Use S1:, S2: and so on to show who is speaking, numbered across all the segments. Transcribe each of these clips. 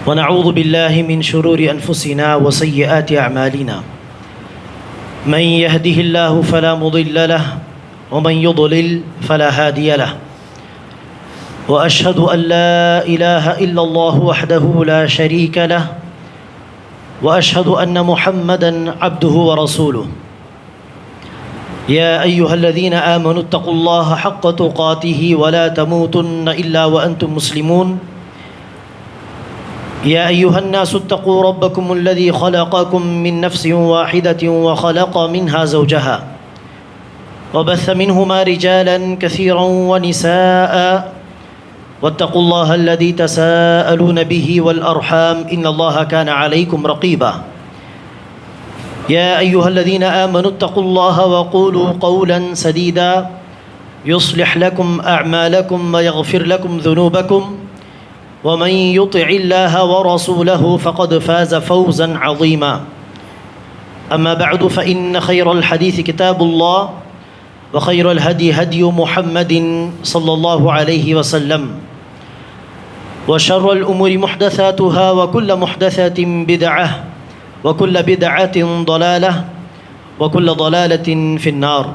S1: ونعوذ بالله من شرور أنفسنا وسيئات أعمالنا من يهده الله فلا مضل له ومن يضلل فلا هادي له وأشهد أن لا إله إلا الله وحده لا شريك له وأشهد أن محمدًا عبده ورسوله يا أيها الذين آمنوا اتقوا الله حق تقاته ولا تموتن إلا وأنتم مسلمون يا أيها الناس اتقوا ربكم الذي خلقكم من نفس واحدة وخلق منها زوجها وبث منهما رجالا كثيرا ونساء واتقوا الله الذي تساءلون به والأرحام إن الله كان عليكم رقيبا يا أيها الذين آمنوا اتقوا الله وقولوا قولا سديدا يصلح لكم أعمالكم ويغفر لكم ذنوبكم ومن يطع الله ورسوله فقد فاز فوزا عظيما أما بعد فإن خير الحديث كتاب الله وخير الهدي هدي محمد صلى الله عليه وسلم وشر الأمور محدثاتها وكل محدثة بدعة وكل بدعة ضلالة وكل ضلالة في النار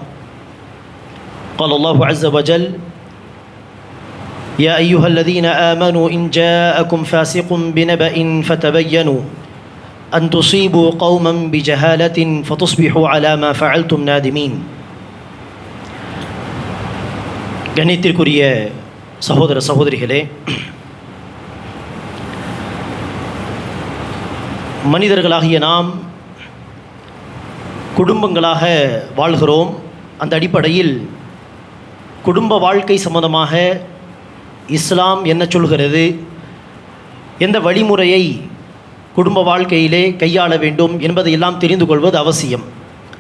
S1: قال الله عز وجل يا أيها الذين آمنوا إن جاءكم فاسق بنبأ فتبينوا أن تصيبوا قوما بجهالة فتصبحوا على ما فعلتم نادمين கணித்திற்குரிய சகோதர சகோதரிகளே, மனிதர்களாகிய நாம் குடும்பங்களாக வாழ்கிறோம். அந்த அடிப்படையில் குடும்ப வாழ்க்கை சம்பந்தமாக இஸ்லாம் என்ன சொல்கிறது, எந்த வழிமுறையை குடும்ப வாழ்க்கையிலே கையாள வேண்டும் என்பதையெல்லாம் தெரிந்து கொள்வது அவசியம்.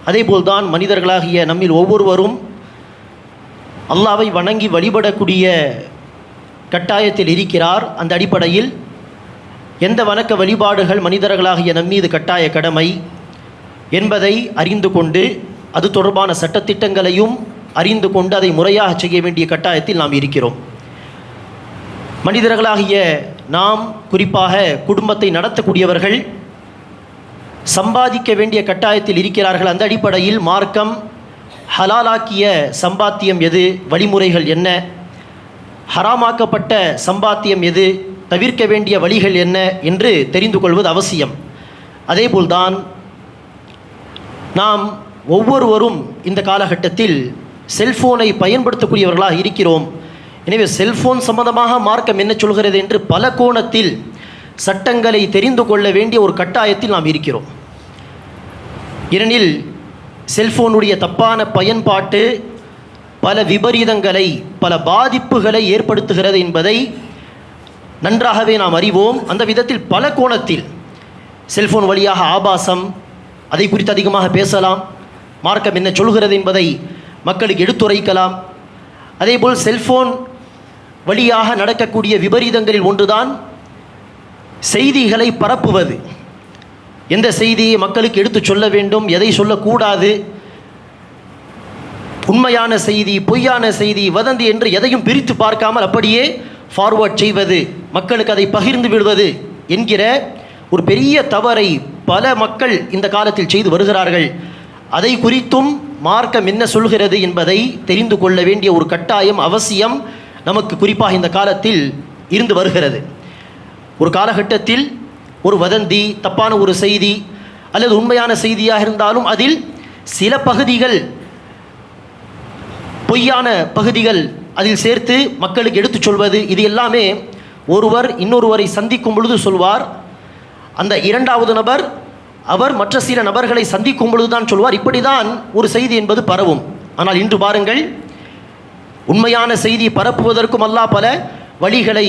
S1: அதேபோல்தான் மனிதர்களாகிய நம்மில் ஒவ்வொருவரும் அல்லாஹ்வை வணங்கி வழிபடக்கூடிய கட்டாயத்தில் இருக்கிறார். அந்த அடிப்படையில் எந்த வணக்க வழிபாடுகள் மனிதர்களாகிய நம்மீது கட்டாய கடமை என்பதை அறிந்து கொண்டு அது தொடர்பான சட்டத்திட்டங்களையும் அறிந்து கொண்டு அதை முறையாக செய்ய வேண்டிய கட்டாயத்தில் நாம் இருக்கிறோம். மனிதர்களாகிய நாம் குறிப்பாக குடும்பத்தை நடத்தக்கூடியவர்கள் சம்பாதிக்க வேண்டிய கட்டாயத்தில் இருக்கிறார்கள். அந்த அடிப்படையில் மார்க்கம் ஹலாலாக்கிய சம்பாத்தியம் எது, வழிமுறைகள் என்ன, ஹராமாக்கப்பட்ட சம்பாத்தியம் எது, தவிர்க்க வேண்டிய வழிகள் என்ன என்று தெரிந்து கொள்வது அவசியம். அதேபோல்தான் நாம் ஒவ்வொருவரும் இந்த காலகட்டத்தில் செல்ஃபோனை பயன்படுத்தக்கூடியவர்களாக இருக்கிறோம். எனவே செல்ஃபோன் சம்பந்தமாக மார்க்கம் என்ன சொல்கிறது என்று பல கோணத்தில் சட்டங்களை தெரிந்து கொள்ள வேண்டிய ஒரு கட்டாயத்தில் நாம் இருக்கிறோம். ஏனெனில் செல்ஃபோனுடைய தப்பான பயன்பாட்டு பல விபரீதங்களை, பல பாதிப்புகளை ஏற்படுத்துகிறது என்பதை நன்றாகவே நாம் அறிவோம். அந்த விதத்தில் பல கோணத்தில் செல்ஃபோன் வழியாக ஆபாசம், அதை குறித்து அதிகமாக பேசலாம். மார்க்கம் என்ன சொல்கிறது என்பதை மக்களுக்கு எடுத்துரைக்கலாம். அதேபோல் செல்ஃபோன் வழியாக நடக்கக்கூடிய விபரீதங்களில் ஒன்றுதான் செய்திகளை பரப்புவது. எந்த செய்தியை மக்களுக்கு எடுத்து சொல்ல வேண்டும், எதை சொல்லக்கூடாது, உண்மையான செய்தி, பொய்யான செய்தி, வதந்தி என்று எதையும் பிரித்து பார்க்காமல் அப்படியே ஃபார்வர்ட் செய்வது, மக்களுக்கு அதை பகிர்ந்து விடுவது என்கிற ஒரு பெரிய தவறை பல மக்கள் இந்த காலத்தில் செய்து வருகிறார்கள். அதை குறித்தும் மார்க்கம் என்ன சொல்கிறது என்பதை தெரிந்து கொள்ள வேண்டிய ஒரு கட்டாயம் அவசியம் நமக்கு குறிப்பாக இந்த காலத்தில் இருந்து வருகிறது. ஒரு காலகட்டத்தில் ஒரு வதந்தி, தப்பான ஒரு செய்தி அல்லது உண்மையான செய்தியாக இருந்தாலும் அதில் சில பகுதிகள், பொய்யான பகுதிகள் அதில் சேர்த்து மக்களுக்கு எடுத்து சொல்வது, இது எல்லாமே ஒருவர் இன்னொருவரை சந்திக்கும் பொழுது சொல்வார். அந்த இரண்டாவது நபர் அவர் மற்ற சில நபர்களை சந்திக்கும் பொழுது தான் சொல்வார். இப்படி தான் ஒரு செய்தி என்பது பரவும். ஆனால் இன்று பாருங்கள், உண்மையான செய்தி பரப்புவதற்கும் அல்லாஹ் பல வழிகளை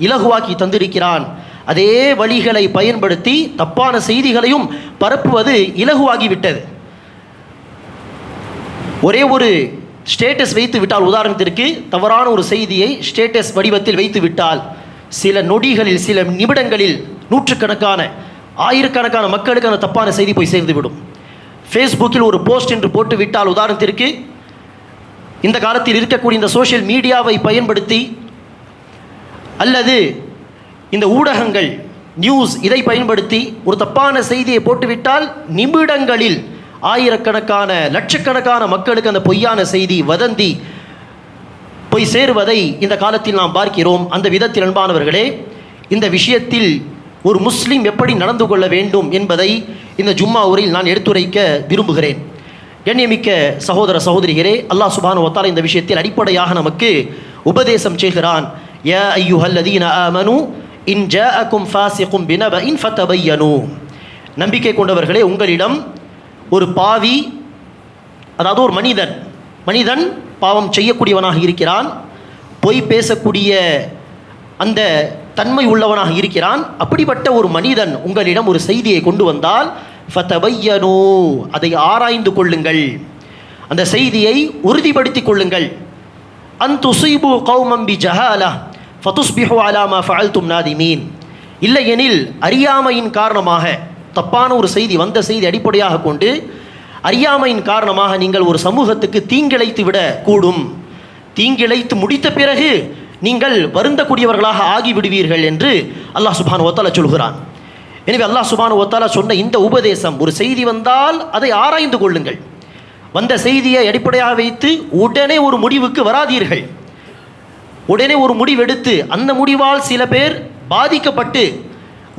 S1: இலகுவாக்கி தந்திருக்கிறான். அதே வழிகளை பயன்படுத்தி தப்பான செய்திகளையும் பரப்புவது இலகுவாகிவிட்டது. ஒரே ஒரு ஸ்டேட்டஸ் வைத்து விட்டால், உதாரணத்திற்கு தவறான ஒரு செய்தியை ஸ்டேட்டஸ் வடிவத்தில் வைத்து விட்டால் சில நொடிகளில், சில நிமிடங்களில் நூற்றுக்கணக்கான, ஆயிரக்கணக்கான மக்களுக்கு அந்த தப்பான செய்தி போய் சேர்ந்துவிடும். ஃபேஸ்புக்கில் ஒரு போஸ்ட் என்று போட்டு விட்டால், உதாரணத்திற்கு இந்த காலத்தில் இருக்கக்கூடிய இந்த சோஷியல் மீடியாவை பயன்படுத்தி அல்லது இந்த ஊடகங்கள் நியூஸ் இதை பயன்படுத்தி ஒரு தப்பான செய்தியை போட்டுவிட்டால் நிமிடங்களில் ஆயிரக்கணக்கான லட்சக்கணக்கான மக்களுக்கு அந்த பொய்யான செய்தி வதந்தி போய் சேருவதை இந்த காலத்தில் நாம் பார்க்கிறோம். அந்த விதத்தில் அன்பானவர்களே, இந்த விஷயத்தில் ஒரு முஸ்லிம் எப்படி நடந்து கொள்ள வேண்டும் என்பதை இந்த ஜும்மா உரையில் நான் எடுத்துரைக்க விரும்புகிறேன். கண்ணியமிக்க சகோதர சகோதரிகளே, அல்லாஹ் சுப்ஹானஹு வ தஆலா இந்த விஷயத்தில் அடிப்படையாக நமக்கு உபதேசம் செய்கிறான். யா அய்யுஹல்லதீன ஆமனூ இன் ஜாஅக்கும் ஃபாஸிகுன் பினபஇன் ஃபதபையனூ. நம்பிக்கை கொண்டவர்களே, உங்களிடம் ஒரு பாவி, அதாவது ஒரு மனிதன் பாவம் செய்யக்கூடியவனாக இருக்கிறான், பொய் பேசக்கூடிய அந்த தன்மை உள்ளவனாக இருக்கிறான். அப்படிப்பட்ட ஒரு மனிதன் உங்களிடம் ஒரு செய்தியை கொண்டு வந்தால் ஃபதபையனூ, அதை ஆராய்ந்து கொள்ளுங்கள், அந்த செய்தியை உறுதிப்படுத்திக் கொள்ளுங்கள். அன் துஸீபு கௌமம் பிஜஹாலா ஃபதுஸ்பிஹு அலா மா ஃபஅல்தும் நாதிமீன். இல்லையெனில் அறியாமையின் காரணமாக, தப்பான ஒரு செய்தி வந்த செய்தி அடிப்படையாக கொண்டு அறியாமையின் காரணமாக நீங்கள் ஒரு சமூகத்துக்கு தீங்கிழைத்து விட கூடும். தீங்கிழைத்து முடித்த பிறகு நீங்கள் வருந்தக்கூடியவர்களாக ஆகிவிடுவீர்கள் என்று அல்லாஹ் சுப்ஹானஹு வ தஆலா சொல்கிறான். எனவே அல்லாஹ் சுப்ஹானஹு வ தஆலா சொன்ன இந்த உபதேசம், ஒரு செய்தி வந்தால் அதை ஆராய்ந்து கொள்ளுங்கள், வந்த செய்தியை அடிப்படையாக வைத்து உடனே ஒரு முடிவுக்கு வராதீர்கள். உடனே ஒரு முடிவெடுத்து அந்த முடிவால் சில பேர் பாதிக்கப்பட்டு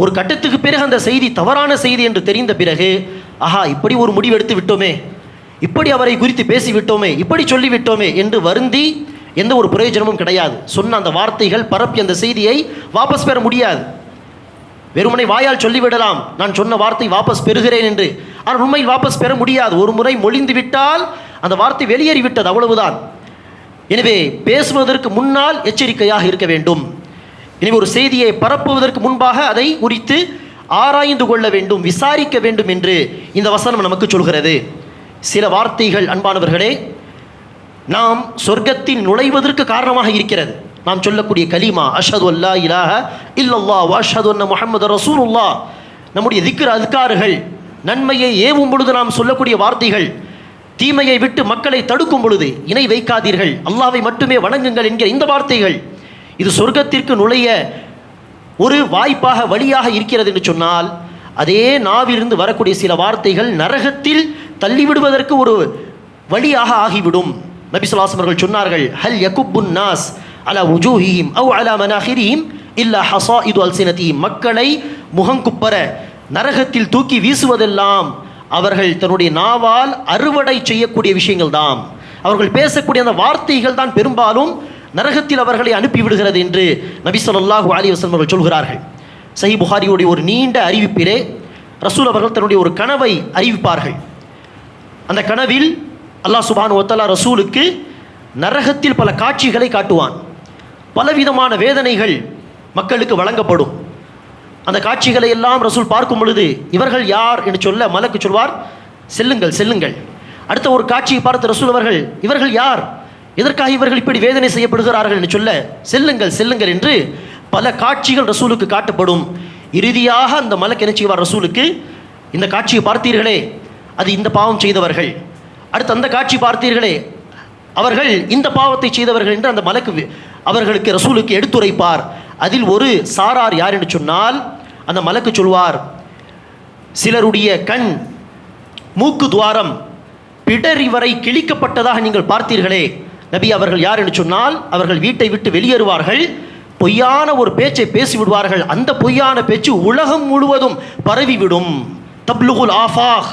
S1: ஒரு கட்டத்துக்கு பிறகு அந்த செய்தி தவறான செய்தி என்று தெரிந்த பிறகு, ஆஹா இப்படி ஒரு முடிவெடுத்து விட்டோமே, இப்படி அவரை குறித்து பேசிவிட்டோமே, இப்படி சொல்லிவிட்டோமே என்று வருந்தி எந்த ஒரு பிரயோஜனமும் கிடையாது. சொன்ன அந்த வார்த்தைகள் பரப்பி அந்த செய்தியை வாபஸ் பெற முடியாது. வெறுமனை வாயால் சொல்லிவிடலாம், நான் சொன்ன வார்த்தை வாபஸ் பெறுகிறேன் என்று, ஆனால் உண்மையில் வாபஸ் பெற முடியாது. ஒரு முறை மொழிந்து விட்டால் அந்த வார்த்தை வெளியேறிவிட்டது, அவ்வளவுதான். எனவே பேசுவதற்கு முன்னால் எச்சரிக்கையாக இருக்க வேண்டும். எனவே ஒரு செய்தியை பரப்புவதற்கு முன்பாக அதை குறித்து ஆராய்ந்து கொள்ள வேண்டும், விசாரிக்க வேண்டும் என்று இந்த வசனம் நமக்கு சொல்கிறது. சில வார்த்தைகள் அன்பானவர்களே நாம் சொர்க்கத்தில் நுழைவதற்கு காரணமாக இருக்கிறது. நாம் சொல்லக்கூடிய கலிமா அஷ்ஹது அல்லா இலாஹ இல்லல்லாஹ் வ அஷ்ஹது அன்ன முஹம்மது ரசூலுல்லாஹ், நம்முடைய திக்ர் அஸ்கார்கள், நன்மையை ஏவும் பொழுது நாம் சொல்லக்கூடிய வார்த்தைகள், தீமையை விட்டு மக்களை தடுக்கும் பொழுது இணை வைக்காதீர்கள், அல்லாஹ்வை மட்டுமே வணங்குங்கள் என்கிற இந்த வார்த்தைகள், இது சொர்க்கத்திற்கு நுழைய ஒரு வாய்ப்பாக வழியாக இருக்கிறது என்று சொன்னால், அதே நாவிலிருந்து வரக்கூடிய சில வார்த்தைகள் நரகத்தில் தள்ளிவிடுவதற்கு ஒரு வழியாக ஆகிவிடும். நபி ஸல்லல்லாஹு அலைஹி வஸல்லம் சொன்னார்கள், ஹல் யகுப்புன் நாஸ் அலா வுஜூஹிஹிம் அவ் அலா மனாஹிரிஹிம் இல்லா ஹஸாயிது அல்சினதிஹிம். மக்களை முகங்குப்பர நரகத்தில் தூக்கி வீசுவதெல்லாம் அவர்கள் தன்னுடைய நாவால் அறுவடை செய்யக்கூடிய விஷயங்கள் தான், அவர்கள் பேசக்கூடிய அந்த வார்த்தைகள் தான் பெரும்பாலும் நரகத்தில் அவர்களை அனுப்பிவிடுகிறது என்று நபி ஸல்லல்லாஹு அலைஹி வஸல்லம் அவர்கள் சொல்கிறார்கள். சஹீஹ் புகாரியுடைய ஒரு நீண்ட அறிவிப்பிலே ரசூல் அவர்கள் தன்னுடைய ஒரு கனவை அறிவிப்பார்கள். அந்த கனவில் அல்லாஹ் சுப்ஹானஹு வ தஆலா ரசூலுக்கு நரகத்தில் பல காட்சிகளை காட்டுவான். பலவிதமான வேதனைகள் மக்களுக்கு வழங்கப்படும். அந்த காட்சிகளை எல்லாம் ரசூல் பார்க்கும் பொழுது இவர்கள் யார் என்று சொல்ல மலக்கு சொல்வார், செல்லுங்கள் செல்லுங்கள். அடுத்த ஒரு காட்சியை பார்த்து ரசூல் அவர்கள், இவர்கள் யார், எதற்காக இவர்கள் இப்படி வேதனை செய்யப்படுகிறார்கள் என்று சொல்ல, செல்லுங்கள் செல்லுங்கள் என்று பல காட்சிகள் ரசூலுக்கு காட்டப்படும். இறுதியாக அந்த மலக்கு என்ன செய்வார் ரசூலுக்கு, இந்த காட்சியை பார்த்தீர்களே அது இந்த பாவம் செய்தவர்கள், அடுத்து அந்த காட்சி பார்த்தீர்களே அவர்கள் இந்த பாவத்தை செய்தவர்கள் என்று அந்த மலக்கு அவர்களுக்கு ரசூலுக்கு எடுத்துரைப்பார். அதில் ஒரு சாரார் யார் என்று சொன்னால், அந்த மலக்கு சொல்வார், சிலருடைய கண் மூக்கு துவாரம் பிடரி வரை கிழிக்கப்பட்டதாக நீங்கள் பார்த்தீர்களே நபி, அவர்கள் யார் என்று சொன்னால் அவர்கள் வீட்டை விட்டு வெளியேறுவார்கள், பொய்யான ஒரு பேச்சை பேசிவிடுவார்கள், அந்த பொய்யான பேச்சு உலகம் முழுவதும் பரவிவிடும். தப்லுகுல் ஆஃபாக்,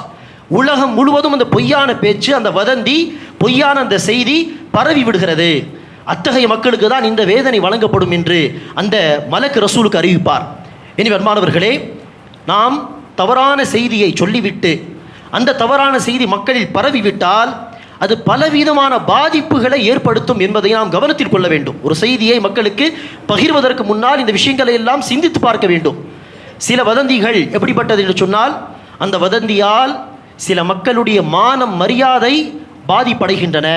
S1: உலகம் முழுவதும் அந்த பொய்யான பேச்சு, அந்த வதந்தி, பொய்யான அந்த செய்தி பரவி விடுகிறது. அத்தகைய மக்களுக்கு தான் இந்த வேதனை வழங்கப்படும் என்று அந்த மலக்கு ரசூலுக்கு அறிவிப்பார். எனவே அன்பானவர்களே, நாம் தவறான செய்தியை சொல்லிவிட்டு அந்த தவறான செய்தி மக்களில் பரவிவிட்டால் அது பலவிதமான பாதிப்புகளை ஏற்படுத்தும் என்பதை நாம் கவனத்தில் கொள்ள வேண்டும். ஒரு செய்தியை மக்களுக்கு பகிர்வதற்கு முன்னால் இந்த விஷயங்களை எல்லாம் சிந்தித்து பார்க்க வேண்டும். சில வதந்திகள் எப்படிப்பட்டது என்று சொன்னால், அந்த வதந்தியால் சில மக்களுடைய மானம் மரியாதை பாதிப்படைகின்றன.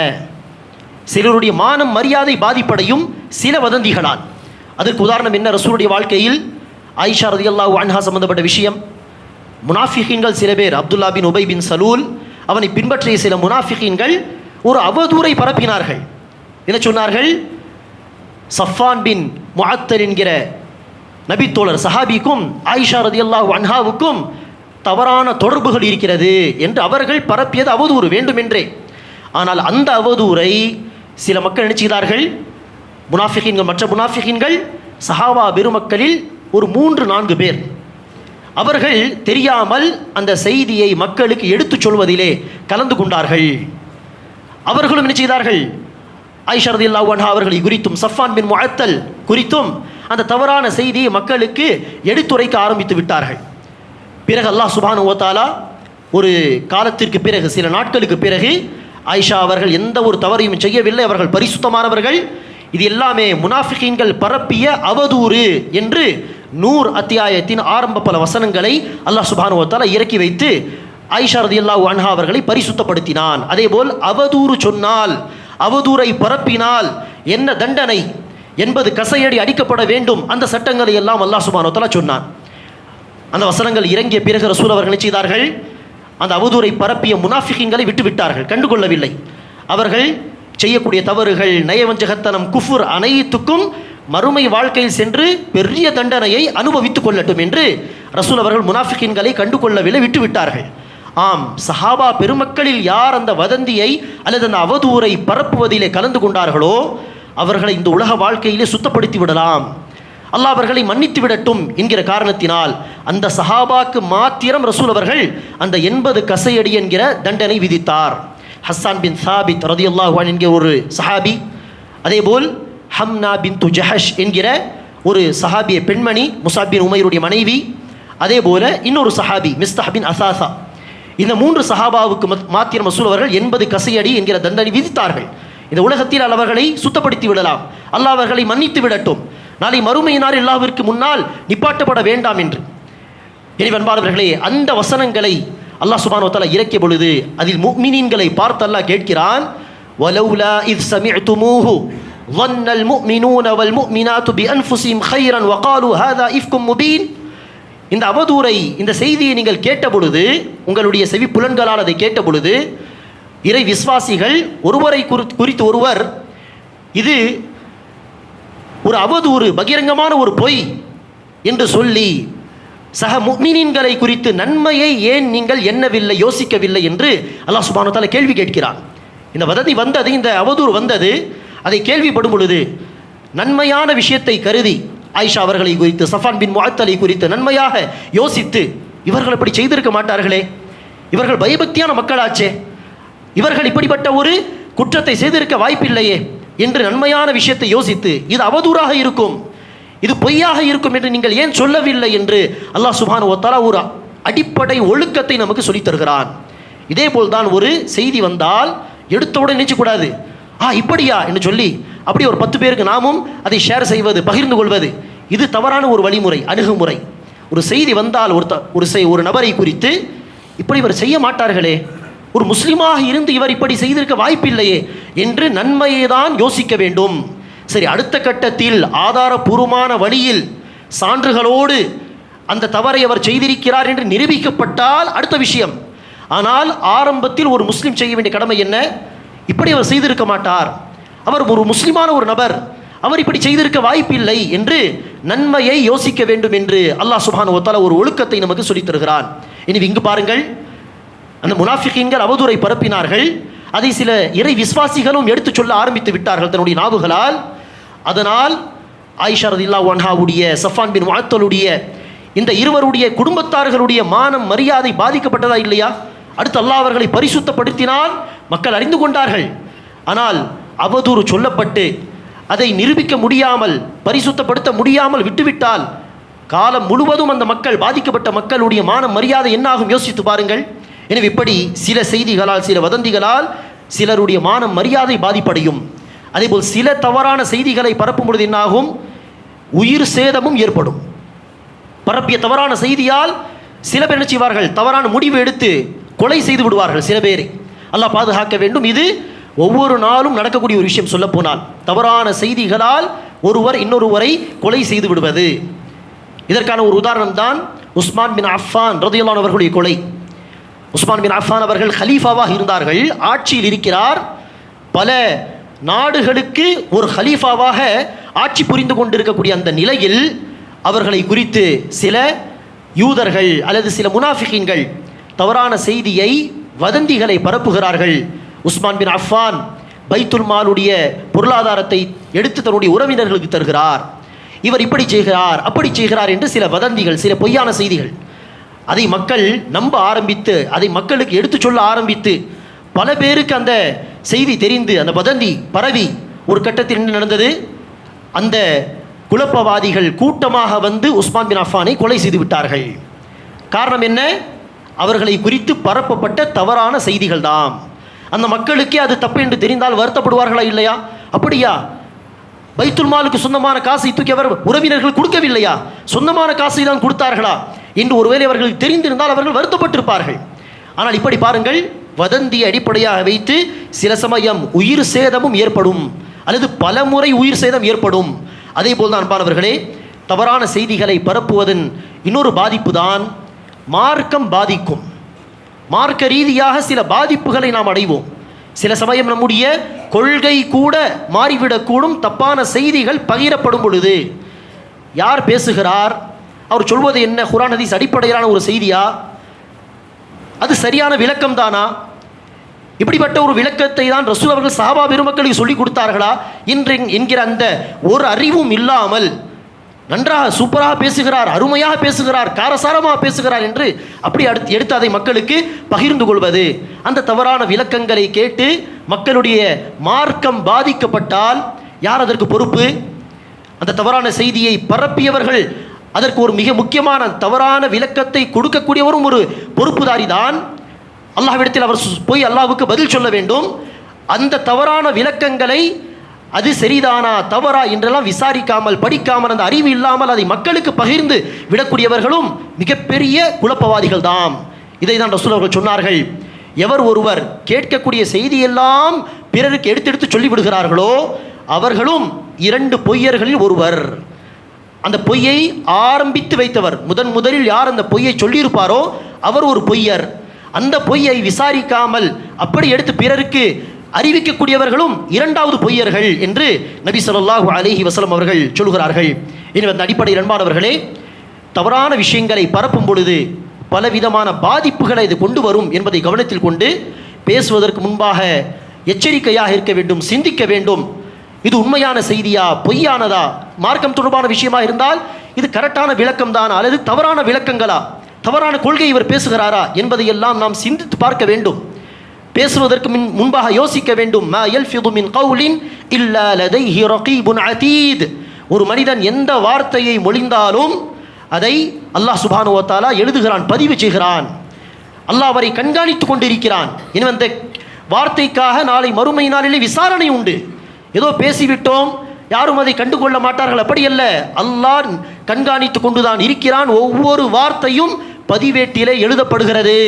S1: சிலருடைய மானம் மரியாதை பாதிப்படையும் சில வதந்திகளால். அதற்கு உதாரணம் என்ன, ரசூலுடைய வாழ்க்கையில் ஆயிஷா ரலியல்லாஹு அன்ஹா சம்பந்தப்பட்ட விஷயம். முனாஃபிகீன்கள் சில பேர், அப்துல்லா பின் உபை பின் சலூல், அவனை பின்பற்றிய சில முனாஃபிகீன்கள் ஒரு அவதூறை பரப்பினார்கள். என்ன சொன்னார்கள், சஃபான் பின் முஅத்தல் என்கிற நபித்தோழர் சஹாபிக்கும் ஆயிஷா ரலியல்லாஹு அன்ஹாவுக்கும் தவறான தொடர்புகள் இருக்கிறது என்று அவர்கள் பரப்பியது அவதூறு வேண்டுமென்றே. ஆனால் அந்த அவதூறை சில மக்கள் நினைச்சார்கள். முனாஃபிகீன்கள், மற்ற முனாஃபிகீன்கள் சஹாபா பெருமக்களில் ஒரு 3-4 பேர், அவர்கள் தெரியாமல் அந்த செய்தியை மக்களுக்கு எடுத்துச் சொல்வதிலே கலந்து கொண்டார்கள். அவர்களும் என்ன செய்தார்கள்? ஆயிஷா ரலியல்லாஹு அன்ஹா அவர்களை குறித்தும் சஃப்வான் பின் முஅத்தல் குறித்தும் அந்த தவறான செய்தியை மக்களுக்கு எடுத்துரைக்க ஆரம்பித்து விட்டார்கள். பிறகு அல்லாஹ் சுப்ஹானஹு வ தஆலா ஒரு காலத்திற்கு பிறகு, சில நாட்களுக்கு பிறகு, ஆயிஷா அவர்கள் எந்த ஒரு தவறையும் செய்யவில்லை, அவர்கள் பரிசுத்தமானவர்கள், இது எல்லாமே முனாஃபிகீன்கள் பரப்பிய அவதூறு என்று நூர் அத்தியாயத்தின் ஆரம்ப பல வசனங்களை அல்லாஹ் சுப்ஹானஹு வ தஆலா இறக்கி வைத்து ஆயிஷா ரலியல்லாஹு அன்ஹா அவர்களை பரிசுத்தப்படுத்தினான். அதேபோல் அவதூறு சொன்னால், அவதூறை பரப்பினால் என்ன தண்டனை என்பது, கசையடி அடிக்கப்பட வேண்டும், அந்த சட்டங்களை எல்லாம் அல்லாஹ் சுப்ஹானஹு வ தஆலா சொன்னான். அந்த வசனங்கள் இறங்கிய பிறகு ரசூல் அவர்கள் என்ன செய்தார்கள்? அந்த அவதூறை பரப்பிய முனாஃபிகீன்களை விட்டுவிட்டார்கள், கண்டுகொள்ளவில்லை. அவர்கள் செய்யக்கூடிய தவறுகள், நயவஞ்சகத்தனம், குஃபுர் அனைத்துக்கும் மறுமை வாழ்க்கையில் சென்று பெரிய தண்டனையை அனுபவித்துக் கொள்ளட்டும் என்று ரசூல் அவர்கள் முனாஃபிகீன்களை கண்டுகொள்ளவில்லை, விட்டுவிட்டார்கள். ஆம், சஹாபா பெருமக்களில் யார் அந்த வதந்தியை அல்லது அந்த அவதூறை பரப்புவதிலே கலந்து கொண்டார்களோ அவர்களை இந்த உலக வாழ்க்கையிலே சுத்தப்படுத்தி விடலாம், அல்லாஹ் அவர்களை மன்னித்து விடட்டும் என்கிற காரணத்தினால் அந்த சஹாபாக்கு மாத்திரம் ரசூல் அவர்கள் அந்த 80 கசையடி என்கிற தண்டனை விதித்தார். ஹஸ்ஸான் பின் சாபித் ரலியல்லாஹு அன்ஹு என்கிற ஒரு சஹாபி, அதேபோல் ஹம்னா பின் ஜஹஷ் என்கிற ஒரு சஹாபிய பெண்மணி, முஸாப் பின் உமைருடைய மனைவி, அதேபோல இன்னொரு சஹாபி மிஸ்தஹ் பின் அசாசா, இந்த 3 சஹாபாவுக்கு மாத்திரம் ரசூல் அவர்கள் 80 கசையடி என்கிற தண்டனை விதித்தார்கள். இந்த உலகத்தில் அவர்களை சுத்தப்படுத்தி விடலாம், அல்லாஹ் அவர்களை மன்னித்து விடட்டும், நாளை மறுமையினார் அல்லாஹ்விற்கு முன்னால் நிப்பாட்டப்பட வேண்டாம் என்று. எனவே அன்பானவர்களே, அந்த வசனங்களை அல்லாஹ் சுப்ஹானஹு வ தஆலா இறக்கிய பொழுது அதில் முஃமினீன்களை பார்த்து அல்லாஹ் கேட்கிறான், வலௌலா இத் சமிஅ்துமூஹு ظن المؤمنون والمؤمنات بأنفسهم خيرا وقالوا هذا إفك مبين. இந்த அவதூறை, இந்த செய்தியை நீங்கள் கேட்ட பொழுது, உங்களுடைய செவி புலன்களால் அதை கேட்ட பொழுது, இறை விசுவாசிகள் ஒருவரை குறித்து ஒருவர் இது ஒரு அவதூறு, பகிரங்கமான ஒரு பொய் என்று சொல்லி சக முஃமினீன்களை குறித்து நன்மையை ஏன் நீங்கள் எண்ணவில்லை, யோசிக்கவில்லை என்று அல்லாஹ் சுப்ஹானஹு வ தஆலா கேள்வி கேட்கிறான். இந்த வதந்தி வந்தது, இந்த அவதூறு வந்தது, அதை கேள்விப்படும் பொழுது நன்மையான விஷயத்தை கருதி ஆயிஷா அவர்களை குறித்து, சஃப்வான் பின் முஅத்தலை குறித்து நன்மையாக யோசித்து, இவர்கள் அப்படி செய்திருக்க மாட்டார்களே, இவர்கள் பயபக்தியான மக்களாச்சே, இவர்கள் இப்படிப்பட்ட ஒரு குற்றத்தை செய்திருக்க வாய்ப்பில்லையே என்று நன்மையான விஷயத்தை யோசித்து, இது அவதூறாக இருக்கும், இது பொய்யாக இருக்கும் என்று நீங்கள் ஏன் சொல்லவில்லை என்று அல்லாஹ் சுப்ஹானஹு வ தஆலா ஒரு அடிப்படை ஒழுக்கத்தை நமக்கு சொல்லித் தருகிறான். இதே போல்தான் ஒரு செய்தி வந்தால் எடுத்தவுடன் நினைச்சக்கூடாது, இப்படியா என்று சொல்லி அப்படி ஒரு 10 பேருக்கு நாமும் அதை ஷேர் செய்வது, பகிர்ந்து கொள்வது, இது தவறான ஒரு வழிமுறை, அணுகுமுறை. ஒரு செய்தி வந்தால் ஒரு நபரை குறித்து இப்படி இவர் செய்ய மாட்டார்களே, ஒரு முஸ்லிமாக இருந்து இவர் இப்படி செய்திருக்க வாய்ப்பில்லையே என்று நன்மையை தான் யோசிக்க வேண்டும். சரி, அடுத்த கட்டத்தில் ஆதாரபூர்வமான வழியில் சான்றுகளோடு அந்த தவறை அவர் செய்திருக்கிறார் என்று நிரூபிக்கப்பட்டால் அடுத்த விஷயம். ஆனால் ஆரம்பத்தில் ஒரு முஸ்லிம் செய்ய வேண்டிய கடமை என்ன? இப்படி அவர் செய்திருக்க மாட்டார், அவர் ஒரு முஸ்லிமான ஒரு நபர், அவர் இப்படி செய்திருக்க வாய்ப்பில்லை என்று நன்மையை யோசிக்க வேண்டும் என்று அல்லாஹ் சுப்ஹானஹு வ தஆலா ஒரு ஒழுக்கத்தை நமக்கு சொல்லித் தருகிறான். எனவே இங்கு பாருங்கள், அந்த முனாஃபிகீன்கள் அவதூறை பரப்பினார்கள், அதை சில இறை விசுவாசிகளும் எடுத்துச் சொல்ல ஆரம்பித்து விட்டார்கள் தன்னுடைய நாவுகளால். அதனால் ஆயிஷா ரலியல்லாஹு அன்ஹாவுடைய, சஃப்வான் பின் முஅத்தலுடைய, இந்த இருவருடைய குடும்பத்தார்களுடைய மானம் மரியாதை பாதிக்கப்பட்டதா இல்லையா? அடுத்து அல்லாஹ் அவர்களை பரிசுத்தப்படுத்தினால் மக்கள் அறிந்து கொண்டார்கள். ஆனால் அவதூறு சொல்லப்பட்டு அதை நிரூபிக்க முடியாமல், பரிசுத்தப்படுத்த முடியாமல் விட்டுவிட்டால் காலம் முழுவதும் அந்த மக்கள், பாதிக்கப்பட்ட மக்களுடைய மானம் மரியாதை என்னாகும் யோசித்து பாருங்கள். எனவே இப்படி சில செய்திகளால், சில வதந்திகளால் சிலருடைய மானம் மரியாதை பாதிப்படையும். அதேபோல் சில தவறான செய்திகளை பரப்பும் பொழுது என்னாகும்? உயிர் சேதமும் ஏற்படும். பரப்பிய தவறான செய்தியால் சில பேர் என்ன செய்வார்கள்? தவறான முடிவு எடுத்து கொலை செய்து விடுவார்கள் சில பேரை. அல்லாஹ் பாதுகாக்க வேண்டும். இது ஒவ்வொரு நாளும் நடக்கக்கூடிய ஒரு விஷயம். சொல்ல போனால் தவறான செய்திகளால் ஒருவர் இன்னொருவரை கொலை செய்து விடுவது. இதற்கான ஒரு உதாரணம் தான் உஸ்மான் பின் அஃபான் ரலியல்லாஹு அன்ஹு அவர்களுடைய கொலை. உஸ்மான் பின் அஃபான் அவர்கள் ஹலீஃபாவாக இருந்தார்கள், ஆட்சியில் இருக்கிறார். பல நாடுகளுக்கு ஒரு ஹலீஃபாவாக ஆட்சி புரிந்து கொண்டிருக்கக்கூடிய அந்த நிலையில் அவர்களை குறித்து சில யூதர்கள் அல்லது சில முனாஃபிகீன்கள் தவறான செய்தியை, வதந்திகளை பரப்புகிறார்கள். உஸ்மான் பின் அஃபான் பைத்துல் மாலுடைய பொருளாதாரத்தை எடுத்து தன்னுடைய உறவினர்களுக்கு தருகிறார், இவர் இப்படி செய்கிறார், அப்படி செய்கிறார் என்று சில வதந்திகள், சில பொய்யான செய்திகள். அதை மக்கள் நம்ப ஆரம்பித்து, அதை மக்களுக்கு எடுத்து சொல்ல ஆரம்பித்து, பல பேருக்கு அந்த செய்தி தெரிந்து அந்த வதந்தி பரவி ஒரு கட்டத்தில் என்ன நடந்தது? அந்த குழப்பவாதிகள் கூட்டமாக வந்து உஸ்மான் பின் அஃபானை கொலை செய்து விட்டார்கள். காரணம் என்ன? அவர்களை குறித்து பரப்பப்பட்ட தவறான செய்திகள் தான். அந்த மக்களுக்கே அது தப்பு என்று தெரிந்தால் வருத்தப்படுவார்களா இல்லையா? அப்படியா? பைத்துல் மாலுக்கு சொந்தமான காசை தூக்கி அவர் உறவினர்கள் கொடுக்கவில்லையா? சொந்தமான காசை தான் கொடுத்தார்களா என்று ஒருவேளை அவர்களுக்கு தெரிந்திருந்தால் அவர்கள் வருத்தப்பட்டிருப்பார்கள். ஆனால் இப்படி பாருங்கள், வதந்தியை அடிப்படையாக வைத்து சில சமயம் உயிர் சேதமும் ஏற்படும், அல்லது பல முறை உயிர் சேதம் ஏற்படும். அதே போல் தான் அன்பானவர்களே, தவறான செய்திகளை பரப்புவதன் இன்னொரு பாதிப்பு தான் மார்க்கம் பாதிக்கும். மார்க்க ரீதியாக சில பாதிப்புகளை நாம் அடைவோம். சில சமயம் நம்முடைய கொள்கை கூட மாறிவிடக்கூடும். தப்பான செய்திகள் பகிரப்படும் பொழுது யார் பேசுகிறார், அவர் சொல்வது என்ன, குர்ஆன் ஹதீஸ் அடிப்படையிலான ஒரு செய்தியா, அது சரியான விளக்கம் தானா, இப்படிப்பட்ட ஒரு விளக்கத்தை தான் ரசூல் அவர்கள் சஹாபா பெருமக்களுக்கு சொல்லிக் கொடுத்தார்களா என்கிற அந்த ஒரு அறிவும் இல்லாமல் நன்றாக சூப்பராக பேசுகிறார், அருமையாக பேசுகிறார், காரசாரமாக பேசுகிறார் என்று அப்படி எடுத்து அதை மக்களுக்கு பகிர்ந்து கொள்வது, அந்த தவறான விளக்கங்களை கேட்டு மக்களுடைய மார்க்கம் பாதிக்கப்பட்டால் யார் அதற்கு பொறுப்பு? அந்த தவறான செய்தியை பரப்பியவர்கள், அதற்கு ஒரு மிக முக்கியமான தவறான விளக்கத்தை கொடுக்கக்கூடியவரும் ஒரு பொறுப்புதாரி தான். அல்லாஹ்விடத்தில் அவர் போய் அல்லாஹ்வுக்கு பதில் சொல்ல வேண்டும். அந்த தவறான விளக்கங்களை அது சரிதானா தவறா என்றெல்லாம் விசாரிக்காமல், படிக்காமல், அந்த அறிவு இல்லாமல் அதை மக்களுக்கு பகிர்ந்து விடக்கூடியவர்களும் மிகப்பெரிய குழப்பவாதிகள் தான். இதை தான் ரசூல் அவர்கள் சொன்னார்கள், எவர் ஒருவர் கேட்கக்கூடிய செய்தியெல்லாம் பிறருக்கு எடுத்து சொல்லிவிடுகிறார்களோ அவர்களும் 2 பொய்யர்களில் ஒருவர். அந்த பொய்யை ஆரம்பித்து வைத்தவர், முதலில் யார் அந்த பொய்யை சொல்லியிருப்பாரோ அவர் ஒரு பொய்யர். அந்த பொய்யை விசாரிக்காமல் அப்படி எடுத்து பிறருக்கு அறிவிக்கக்கூடியவர்களும் 2வது பொய்யர்கள் என்று நபி ஸல்லல்லாஹு அலைஹி வஸல்லம் அவர்கள் சொல்கிறார்கள். எனவே அந்த அடிப்படையில் அன்பானவர்களே, தவறான விஷயங்களை பரப்பும் பொழுது பலவிதமான பாதிப்புகளை இது கொண்டு வரும் என்பதை கவனத்தில் கொண்டு பேசுவதற்கு முன்பாக எச்சரிக்கையாக இருக்க வேண்டும், சிந்திக்க வேண்டும். இது உண்மையான செய்தியா, பொய்யானதா, மார்க்கம் தொடர்பான விஷயமா இருந்தால் இது கரெக்டான விளக்கம் தானா அல்லது தவறான விளக்கங்களா, தவறான கொள்கை இவர் பேசுகிறாரா என்பதையெல்லாம் நாம் சிந்தித்து பார்க்க வேண்டும். பேசுவதற்கு முன்பாக யோசிக்க வேண்டும். மா யல்ஃபிது மின் கௌலின் இல்லா லதைஹி ரகீபுன் அதீத். ஒரு மனிதன் எந்த வார்த்தையை மொழிந்தாலும் அதை அல்லாஹ் சுப்ஹானஹு வ தஆலா எழுதுகிறான், பதிவு செய்கிறான். அல்லாஹ் அவரை கண்காணித்துக் கொண்டிருக்கிறான். எனவே அந்த வார்த்தைக்காக நாளை மறுமை நாளிலே விசாரணை உண்டு. ஏதோ பேசிவிட்டோம், யாரும் அதை கண்டுகொள்ள மாட்டார்கள், அப்படி அல்ல. அல்லாஹ் கண்காணித்து கொண்டுதான் இருக்கிறான். ஒவ்வொரு வார்த்தையும் பதிவேட்டிலே எழுதப்படுகிறது.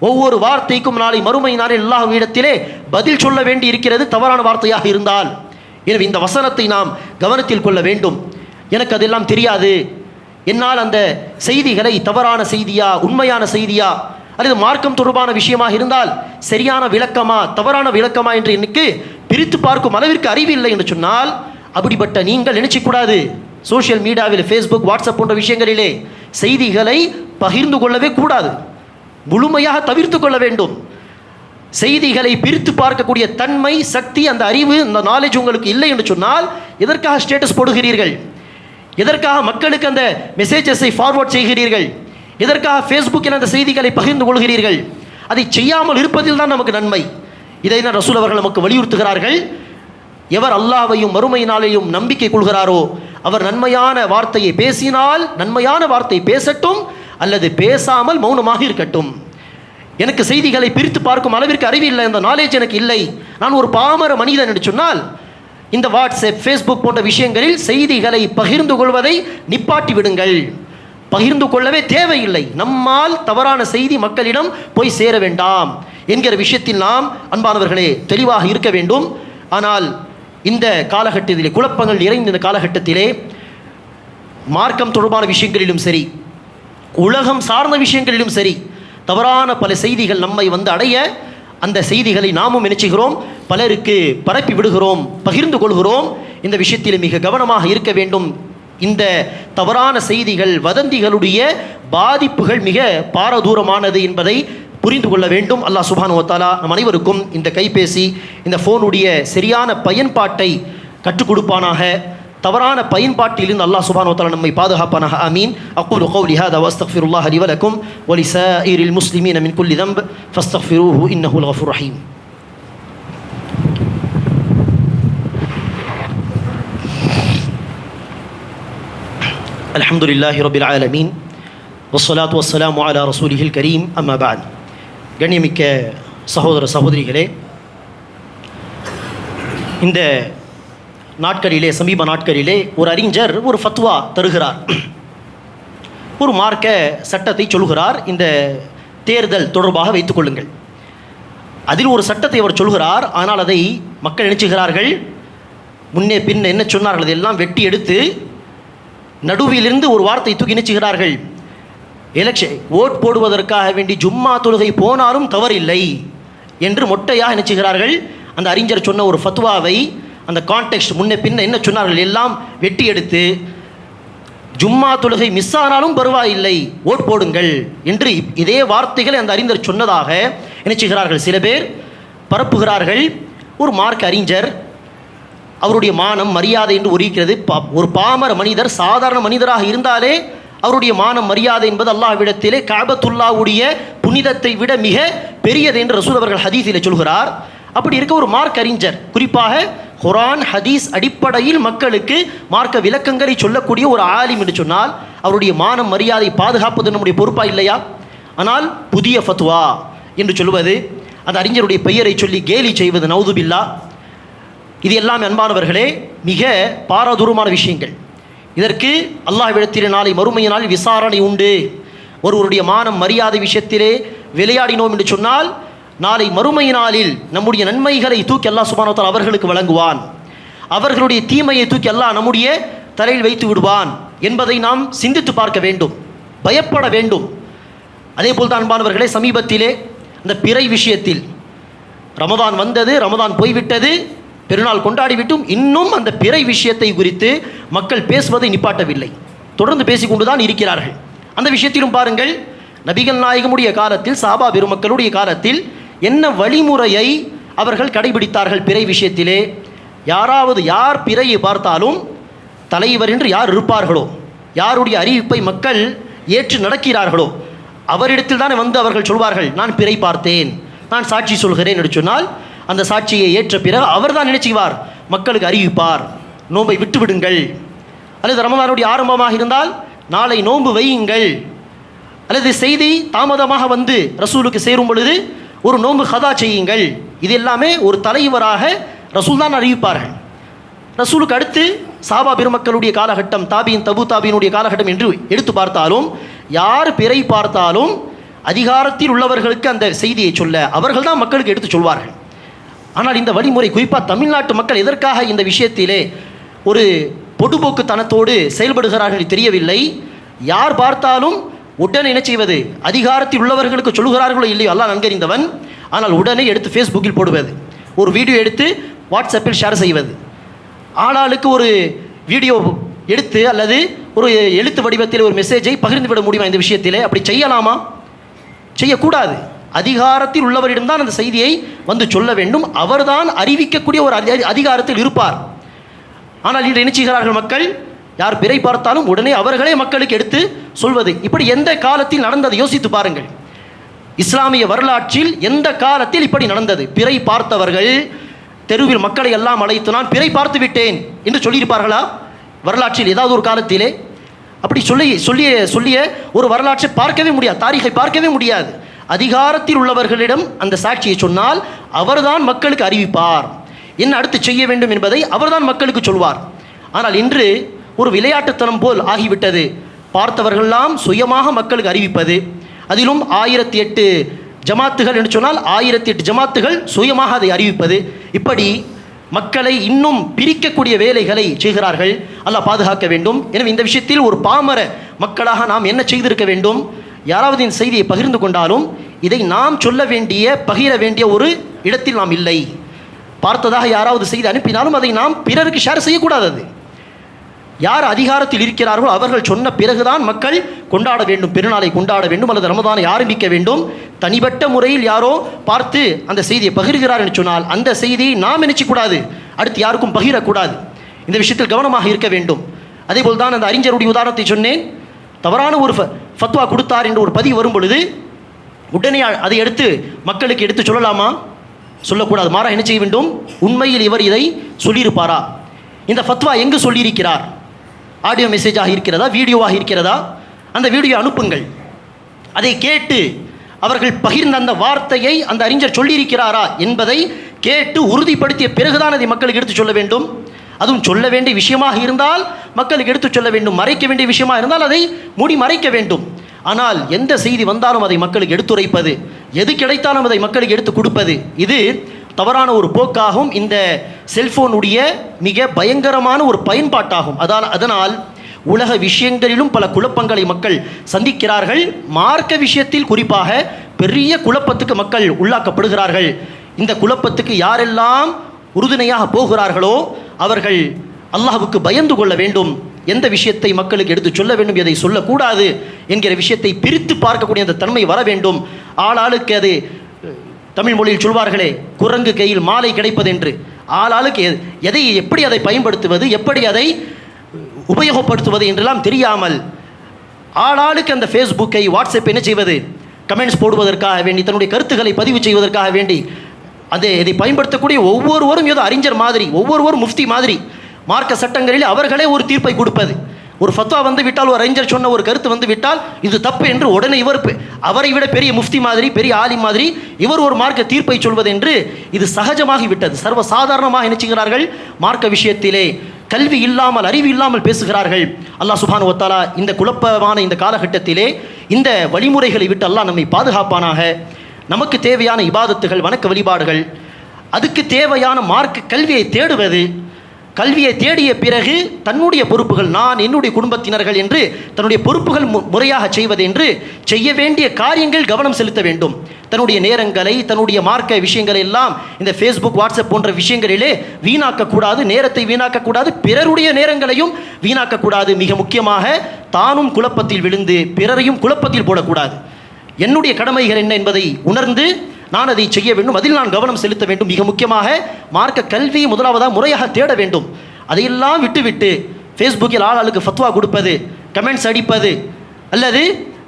S1: ஒவ்வொரு வார்த்தைக்கும் நாளை மறுமை நாளில் அல்லாஹ்விடத்திலே பதில் சொல்ல வேண்டி இருக்கிறது, தவறான வார்த்தையாக இருந்தால். எனவே இந்த வசனத்தை நாம் கவனத்தில் கொள்ள வேண்டும். எனக்கு அதெல்லாம் தெரியாது, என்னால் அந்த செய்திகளை தவறான செய்தியா உண்மையான செய்தியா அல்லது மார்க்கம் தொடர்பான விஷயமாக இருந்தால் சரியான விளக்கமா தவறான விளக்கமா என்று எனக்கு பிரித்து பார்க்கும் அளவிற்கு அறிவு இல்லை என்று சொன்னால், அப்படிப்பட்ட நீங்கள் நினைச்சக்கூடாது சோஷியல் மீடியாவில், ஃபேஸ்புக், வாட்ஸ்அப் போன்ற விஷயங்களிலே செய்திகளை பகிர்ந்து கொள்ளவே கூடாது. முழுமையாக தவிர்த்து கொள்ள வேண்டும். செய்திகளை பிரித்து பார்க்கக்கூடிய தன்மை, சக்தி, அந்த அறிவு, அந்த நாலேஜ் உங்களுக்கு இல்லை என்று சொன்னால் எதற்காக ஸ்டேட்டஸ் போடுகிறீர்கள்? எதற்காக மக்களுக்கு அந்த மெசேஜஸை ஃபார்வர்ட் செய்கிறீர்கள்? எதற்காக ஃபேஸ்புக்கில் அந்த செய்திகளை பகிர்ந்து கொள்கிறீர்கள்? அதை செய்யாமல் இருப்பதில் தான் நமக்கு நன்மை. இதை தான் ரசூல் அவர்கள் நமக்கு வலியுறுத்துகிறார்கள். எவர் அல்லாஹ்வையும் மறுமை நாளையும் நம்பிக்கை கொள்கிறாரோ அவர் நன்மையான வார்த்தையை பேசினால் நன்மையான வார்த்தை பேசட்டும், அல்லது பேசாமல் மௌனமாக இருக்கட்டும். எனக்கு செய்திகளை பிரித்து பார்க்கும் அளவிற்கு அறிவு இல்லை, அந்த நாலேஜ் எனக்கு இல்லை, நான் ஒரு பாமர மனிதன் என்று சொன்னால் இந்த வாட்ஸ்அப், ஃபேஸ்புக் போன்ற விஷயங்களில் செய்திகளை பகிர்ந்து கொள்வதை நிப்பாட்டி விடுங்கள். பகிர்ந்து கொள்ளவே தேவையில்லை. நம்மால் தவறான செய்தி மக்களிடம் போய் சேர வேண்டாம் என்கிற விஷயத்தில் நாம் அன்பானவர்களே தெளிவாக இருக்க வேண்டும். ஆனால் இந்த காலகட்டத்திலே, குழப்பங்கள் நிறைந்த இந்த காலகட்டத்திலே, மார்க்கம் தொடர்பான விஷயங்களிலும் சரி, உலகம் சார்ந்த விஷயங்களிலும் சரி, தவறான பல செய்திகள் நம்மை வந்து அடைய, அந்த செய்திகளை நாமும் நினைச்சுகிறோம், பலருக்கு பரப்பி விடுகிறோம், பகிர்ந்து கொள்கிறோம். இந்த விஷயத்தில் மிக கவனமாக இருக்க வேண்டும். இந்த தவறான செய்திகள், வதந்திகளுடைய பாதிப்புகள் மிக பாரதூரமானது என்பதை புரிந்து கொள்ள வேண்டும். அல்லாஹ் சுப்ஹானஹு வ தஆலா நம் அனைவருக்கும் இந்த கைபேசி, இந்த ஃபோனுடைய சரியான பயன்பாட்டை கற்றுக் கொடுப்பானாக. தவறான பயன்பாட்டிலிருந்து அல்லாஹ் சுப்ஹானஹு வ தஆலா நம்மை பாதுகாப்பானாக. ஆமீன். அக்கூலு கௌலி ஹாதா வஸ்தக்ஃபிருல்லாஹ லி வ லக்கும் வ லிஸாயிரில் முஸ்லிமீன மின் குல்லி தம்ப் ஃபஸ்தக்ஃபிரூஹு இன்னஹுல் கஃபூர் ரஹீம். அல்ஹம்துலில்லாஹி ரப்பில் ஆலமீன் வஸ்ஸலாத்து வஸ்ஸலாமு அலா ரசூலிஹில் கரீம். அம்மா பஅத். கண்ணியமிக்க சகோதர சகோதரிகளே, இந்த நாட்களிலே, சமீப நாட்களிலே ஒரு அறிஞர் ஒரு ஃபத்வா தருகிறார், ஒரு மார்க்க சட்டத்தை சொல்கிறார். இந்த தேர்தல் தொடர்பாக வைத்துக் கொள்ளுங்கள். அதில் ஒரு சட்டத்தை அவர் சொல்கிறார். ஆனால் அதை மக்கள் நினைச்சுகிறார்கள், முன்னே பின்ன என்ன சொன்னார்கள் அதெல்லாம் வெட்டி எடுத்து நடுவிலிருந்து ஒரு வார்த்தை தூக்கி நினைச்சுகிறார்கள். எலெக்ஷன் ஓட் போடுவதற்காக வேண்டி ஜும்மா தொழுகை போனாலும் தவறில்லை என்று மொட்டையாக நினைச்சுகிறார்கள். அந்த அறிஞர் சொன்ன ஒரு ஃபத்வாவை, அந்த கான்டெக்ஸ்ட், முன்ன பின்ன என்ன சொன்னார்கள் எல்லாம் வெட்டி எடுத்து ஜும்மா தொழுகை மிஸ் ஆனாலும் பரவாயில்லை, ஓட் போடுங்கள் என்று இதே வார்த்தைகளை அந்த அறிஞர் சொன்னதாக நினைச்சுகிறார்கள். சில பேர் பரப்புகிறார்கள். ஒரு மார்க்க அறிஞர், அவருடைய மானம் மரியாதை என்று இருக்கிறது. ஒரு பாமர மனிதர், சாதாரண மனிதராக இருந்தாலே அவருடைய மானம் மரியாதை என்பது அல்லாஹ்விடத்திலே கஅபத்துல்லாஹ்வுடைய புனிதத்தை விட மிக பெரியது என்று ரசூல் அவர்கள் ஹதீஸிலே சொல்கிறார். அப்படி இருக்க ஒரு மார்க்க அறிஞர், குறிப்பாக குர்ஆன் ஹதீஸ் அடிப்படையில் மக்களுக்கு மார்க்க விளக்கங்களை சொல்லக்கூடிய ஒரு ஆலிம் என்று சொன்னால் அவருடைய மானம் மரியாதை பாதுகாப்பது நம்முடைய பொறுப்பா இல்லையா? ஆனால் புதிய ஃபத்வா என்று சொல்வது, அந்த அறிஞருடைய பெயரை சொல்லி கேலி செய்வது, நவுதுபில்லா, இது எல்லாம் அன்பானவர்களே மிக பாரதூரமான விஷயங்கள். இதற்கு அல்லாஹ்விடத்திலே நாளை மறுமையினால் விசாரணை உண்டு. ஒருவருடைய மானம் மரியாதை விஷயத்திலே விளையாடினோம் என்று சொன்னால் நாளை மறுமையினாலில் நம்முடைய நன்மைகளை தூக்கி அல்லாஹ் சுப்ஹானஹு வ தஆலா அவர்களுக்கு வழங்குவான், அவர்களுடைய தீமையை தூக்கி அல்லாஹ் நம்முடைய தலையில் வைத்து விடுவான் என்பதை நாம் சிந்தித்து பார்க்க வேண்டும், பயப்பட வேண்டும். அதே போல் தான் அன்பானவர்களே, சமீபத்திலே அந்த பிறை விஷயத்தில், ரமதான் வந்தது, ரமதான் போய்விட்டது, பெருநாள் கொண்டாடிவிட்டும் இன்னும் அந்த பிறை விஷயத்தை குறித்து மக்கள் பேசுவதை நிப்பாட்டவில்லை, தொடர்ந்து பேசிக்கொண்டு தான் இருக்கிறார்கள். அந்த விஷயத்திலும் பாருங்கள், நபிகள் நாயகமுடைய காலத்தில், சஹாபா பெருமக்களுடைய காலத்தில் என்ன வழிமுறையை அவர்கள் கடைபிடித்தார்கள் பிறை விஷயத்திலே. யாராவது யார் பிறையை பார்த்தாலும் தலைவர் என்று யார் இருப்பார்களோ, யாருடைய அறிவிப்பை மக்கள் ஏற்று நடக்கிறார்களோ அவரிடத்தில் தானே வந்து அவர்கள் சொல்வார்கள், நான் பிறை பார்த்தேன், நான் சாட்சி சொல்கிறேன் என்று சொன்னால் அந்த சாட்சியை ஏற்ற பிறகு அவர் தான் நினைச்சுவார், மக்களுக்கு அறிவிப்பார், நோன்பை விட்டுவிடுங்கள், அல்லது ரமலானுடைய ஆரம்பமாக இருந்தால் நாளை நோன்பு வையுங்கள், அல்லது செய்தி தாமதமாக வந்து ரசூலுக்கு சேரும் பொழுது ஒரு நோன்பு கதா செய்யுங்கள். இது எல்லாமே ஒரு தலைவராக ரசூல் தான் அறிவிப்பார்கள். ரசூலுக்கு அடுத்து சஹாபா பெருமக்களுடைய காலகட்டம், தாபீன், தபு தாபீனுடைய காலகட்டம் என்று எடுத்து பார்த்தாலும் யார் பிறை பார்த்தாலும் அதிகாரத்தில் உள்ளவர்களுக்கு அந்த செய்தியை சொல்ல அவர்கள் தான் மக்களுக்கு எடுத்து சொல்வார்கள். ஆனால் இந்த வழிமுறை, குறிப்பாக தமிழ்நாட்டு மக்கள் எதற்காக இந்த விஷயத்திலே ஒரு பொடுபோக்குத்தனத்தோடு செயல்படுகிறார்கள் தெரியவில்லை. யார் பார்த்தாலும் உடனே என்ன செய்வது, அதிகாரத்தில் உள்ளவர்களுக்கு சொல்லுகிறார்களோ இல்லையோ அல்லாஹ் நன்கறிந்தவன், ஆனால் உடனே எடுத்து ஃபேஸ்புக்கில் போடுவது, ஒரு வீடியோ எடுத்து வாட்ஸ்அப்பில் ஷேர் செய்வது, ஆளாளுக்கு ஒரு வீடியோ எடுத்து அல்லது ஒரு எழுத்து வடிவத்தில் ஒரு மெசேஜை பகிர்ந்து விட முடியுமா? இந்த விஷயத்திலே அப்படி செய்யலாமா? செய்யக்கூடாது. அதிகாரத்தில் உள்ளவரிடம்தான் அந்த செய்தியை வந்து சொல்ல வேண்டும், அவர்தான் அறிவிக்கக்கூடிய ஒரு அதிகாரத்தில் இருப்பார். ஆனால் இன்று என்ன செய்கிறார்கள் மக்கள், யார் பிறை பார்த்தாலும் உடனே அவர்களே மக்களுக்கு எடுத்து சொல்வது. இப்படி எந்த காலத்தில் நடந்தது யோசித்து பாருங்கள். இஸ்லாமிய வரலாற்றில் எந்த காலத்தில் இப்படி நடந்தது? பிறை பார்த்தவர்கள் தெருவில் மக்களை எல்லாம் அழைத்து நான் பிறை பார்த்து விட்டேன் என்று சொல்லியிருப்பார்களா வரலாற்றில் ஏதாவது ஒரு காலத்திலே? அப்படி சொல்லிய ஒரு வரலாற்றை பார்க்கவே முடியாது, தாரீகை பார்க்கவே முடியாது. அதிகாரத்தில் உள்ளவர்களிடம் அந்த சாட்சியை சொன்னால் அவர்தான் மக்களுக்கு அறிவிப்பார், என்ன அடுத்து செய்ய வேண்டும் என்பதை அவர்தான் மக்களுக்கு சொல்வார். ஆனால் இன்று ஒரு விளையாட்டுத்தனம் போல் ஆகிவிட்டது. பார்த்தவர்களெல்லாம் சுயமாக மக்களுக்கு அறிவிப்பது, அதிலும் 1008 ஜமாத்துகள் என்று சொன்னால் 1008 ஜமாத்துகள் சுயமாக அதை அறிவிப்பது, இப்படி மக்களை இன்னும் பிரிக்கக்கூடிய வேலைகளை செய்கிறார்கள். அல்லாஹ் பாதுகாக்க வேண்டும். எனவே இந்த விஷயத்தில் ஒரு பாமர மக்களாக நாம் என்ன செய்திருக்க வேண்டும்? யாராவது இந்த செய்தியை பகிர்ந்து கொண்டாலும் இதை நாம் சொல்ல வேண்டிய, பகிர வேண்டிய ஒரு இடத்தில் நாம் இல்லை. பார்த்ததாக யாராவது செய்தி அனுப்பினாலும் அதை நாம் பிறருக்கு ஷேர் செய்யக்கூடாது. யார் அதிகாரத்தில் இருக்கிறார்களோ அவர்கள் சொன்ன பிறகுதான் மக்கள் கொண்டாட வேண்டும், பெருநாளை கொண்டாட வேண்டும் அல்லது ரமதானை ஆரம்பிக்க வேண்டும். தனிப்பட்ட முறையில் யாரோ பார்த்து அந்த செய்தியை பகிர்கிறார் என்று சொன்னால் அந்த செய்தியை நாம் நினைச்சக்கூடாது, அடுத்து யாருக்கும் பகிரக்கூடாது. இந்த விஷயத்தில் கவனமாக இருக்க வேண்டும். அதேபோல் தான் அந்த அறிஞருடைய உதாரணத்தை சொன்னேன். தவறான ஒரு ஃபத்வா கொடுத்தார் என்று ஒரு பதிவு வரும் பொழுது உடனே அதை எடுத்து மக்களுக்கு எடுத்து சொல்லலாமா? சொல்லக்கூடாது. மாறாக என்ன செய்ய வேண்டும்? உண்மையில் இவர் இதை சொல்லியிருப்பாரா, இந்த ஃபத்வா எங்கு சொல்லியிருக்கிறார், ஆடியோ மெசேஜாக இருக்கிறதா, வீடியோவாக இருக்கிறதா, அந்த வீடியோ அனுப்புங்கள். அதை கேட்டு அவர்கள் பகிர்ந்த அந்த வார்த்தையை அந்த அறிஞர் சொல்லியிருக்கிறாரா என்பதை கேட்டு உறுதிப்படுத்திய பிறகுதான் அதை மக்களுக்கு எடுத்து சொல்ல வேண்டும். அதுவும் சொல்ல வேண்டிய விஷயமாக இருந்தால் மக்களுக்கு எடுத்து சொல்ல வேண்டும், மறைக்க வேண்டிய விஷயமாக இருந்தால் அதை மூடி மறைக்க வேண்டும். ஆனால் எந்த செய்தி வந்தாலும் அதை மக்களுக்கு எடுத்துரைப்பது, எது கிடைத்தாலும் அதை மக்களுக்கு எடுத்து கொடுப்பது, இது தவறான ஒரு போக்காகும். இந்த செல்போனுடைய மிக பயங்கரமான ஒரு பயன்பாட்டாகும். அதனால் உலக விஷயங்களிலும் பல குழப்பங்களை மக்கள் சந்திக்கிறார்கள். மார்க்க விஷயத்தில் குறிப்பாக பெரிய குழப்பத்துக்கு மக்கள் உள்ளாக்கப்படுகிறார்கள். இந்த குழப்பத்துக்கு யாரெல்லாம் உறுதுணையாக போகிறார்களோ அவர்கள் அல்லாஹ்வுக்கு பயந்து கொள்ள வேண்டும். எந்த விஷயத்தை மக்களுக்கு எடுத்து சொல்ல வேண்டும், எதை சொல்லக்கூடாது என்கிற விஷயத்தை பிரித்து பார்க்கக்கூடிய அந்த தன்மை வர வேண்டும். ஆளாளுக்கு அது தமிழ் மொழியில் சொல்வார்களே, குரங்கு கையில் மாலை கிடைப்பது என்று. ஆளாளுக்கு எதை எப்படி அதை பயன்படுத்துவது, எப்படி அதை உபயோகப்படுத்துவது என்றெல்லாம் தெரியாமல் ஆளாளுக்கு அந்த ஃபேஸ்புக்கை, வாட்ஸ்அப் என்ன செய்வது, கமெண்ட்ஸ் போடுவதற்காக வேண்டி, தன்னுடைய கருத்துக்களை பதிவு செய்வதற்காக வேண்டி இதை பயன்படுத்தக்கூடிய ஒவ்வொருவரும் ஏதோ அறிஞர் மாதிரி, ஒவ்வொருவரும் முஃப்தி மாதிரி மார்க்க சட்டங்களில் அவர்களே ஒரு தீர்ப்பை கொடுப்பது. ஒரு ஃபத்வா வந்து விட்டால், ஒரு அறிஞர் சொன்ன ஒரு கருத்து வந்து விட்டால் இது தப்பு என்று உடனே இவர் அவரை விட பெரிய முஃப்தி மாதிரி, பெரிய ஆலிம் மாதிரி இவர் ஒரு மார்க்க தீர்ப்பை சொல்வது என்று இது சகஜமாகி விட்டது. சர்வசாதாரணமாக நினைச்சுகிறார்கள். மார்க்க விஷயத்திலே கல்வி இல்லாமல், அறிவு இல்லாமல் பேசுகிறார்கள். அல்லாஹ் சுப்ஹானஹு வ தஆலா இந்த குழப்பமான இந்த காலகட்டத்திலே இந்த வழிமுறைகளை விட்டு அல்லாஹ் நம்மை பாதுகாப்பானாக. நமக்கு தேவையான இபாதத்துகள், வணக்க வழிபாடுகள், அதுக்கு தேவையான மார்க்க கல்வியை தேடுவது, கல்வியை தேடிய பிறகு தன்னுடைய பொறுப்புகள், நான் என்னுடைய குடும்பத்தினர்கள் என்று தன்னுடைய பொறுப்புகள் முறையாக செய்வது என்று செய்ய வேண்டிய காரியங்கள் கவனம் செலுத்த வேண்டும். தன்னுடைய நேரங்களை, தன்னுடைய மார்க்க விஷயங்களை எல்லாம் இந்த ஃபேஸ்புக், வாட்ஸ்அப் போன்ற விஷயங்களிலே வீணாக்கக்கூடாது. நேரத்தை வீணாக்கக்கூடாது, பிறருடைய நேரங்களையும் வீணாக்கக்கூடாது. மிக முக்கியமாக தானும் குழப்பத்தில் விழுந்து பிறரையும் குழப்பத்தில் போடக்கூடாது. என்னுடைய கடமைகள் என்ன என்பதை உணர்ந்து நான் அதை செய்ய வேண்டும், அதில் நான் கவனம் செலுத்த வேண்டும். மிக முக்கியமாக மார்க்க கல்வியை முதலாவதாக முறையாக தேட வேண்டும். அதையெல்லாம் விட்டுவிட்டு ஃபேஸ்புக்கில் ஆளாளுக்கு ஃபத்வா கொடுப்பது, கமெண்ட்ஸ் அடிப்பது அல்லது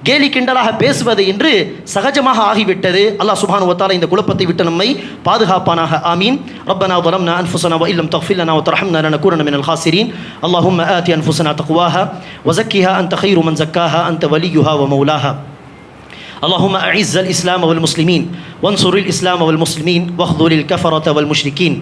S1: கேலி கிண்டலாக பேசுவது என்று சகஜமாக ஆகிவிட்டது. அல்லாஹ் சுப்ஹானஹு வ தஆலா இந்த குழப்பத்தை விட்டு நம்மை பாதுகாப்பானாக. ஆமீன். ரப்பனா ظلمنا أنفسنا وإن لم تغفر لنا وترحمنا لنكونن من الخاسرين. اللهم آت أنفسنا تقواها وزكها أنت خير من زكاها أنت وليها ومولاها. اللهم أعز الإسلام والمسلمين وانصر الإسلام والمسلمين واخذل الكفرة والمشركين.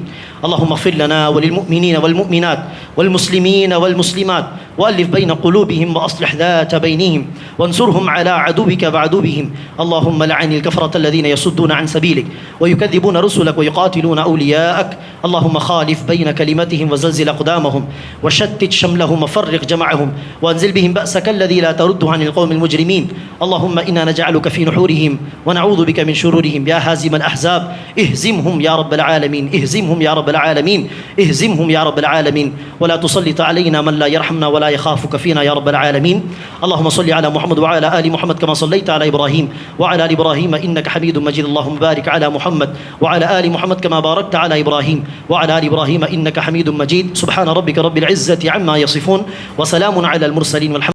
S1: اللهم اغفر لنا وللمؤمنين والمؤمنات والمسلمين والمسلمات وألف بين قلوبهم وأصلح ذات بينهم وانصرهم على عدوك وعدوهم. اللهم لعن الكفرة الذين يصدون عن سبيلك ويكذبون رسلك ويقاتلون أولياءك. اللهم خالف بين كلمتهم وزلزل أقدامهم وشتت شملهم وفرق جمعهم وأنزل بهم بأسك الذي لا ترده عن القوم المجرمين. اللهم إنا نجعلك في نحورهم ونعوذ بك من شرورهم. يا هازم الأحزاب اهزمهم يا رب العالمين، اهزمهم يا رب العالمين، اهزمهم يا رب العالمين، ولا تسلط علينا من لا يرحمنا ولا يخافك فينا يا رب العالمين. اللهم صل على محمد وعلى آل محمد كما صليت على إبراهيم وعلى آل إبراهيم إنك حميد مجيد. اللهم بارك على محمد وعلى آل محمد كما باركت على إبراهيم وعلى آل إبراهيم إنك حميد مجيد. سبحان ربك رب العزة عما يصفون وسلام على المرسلين والحمد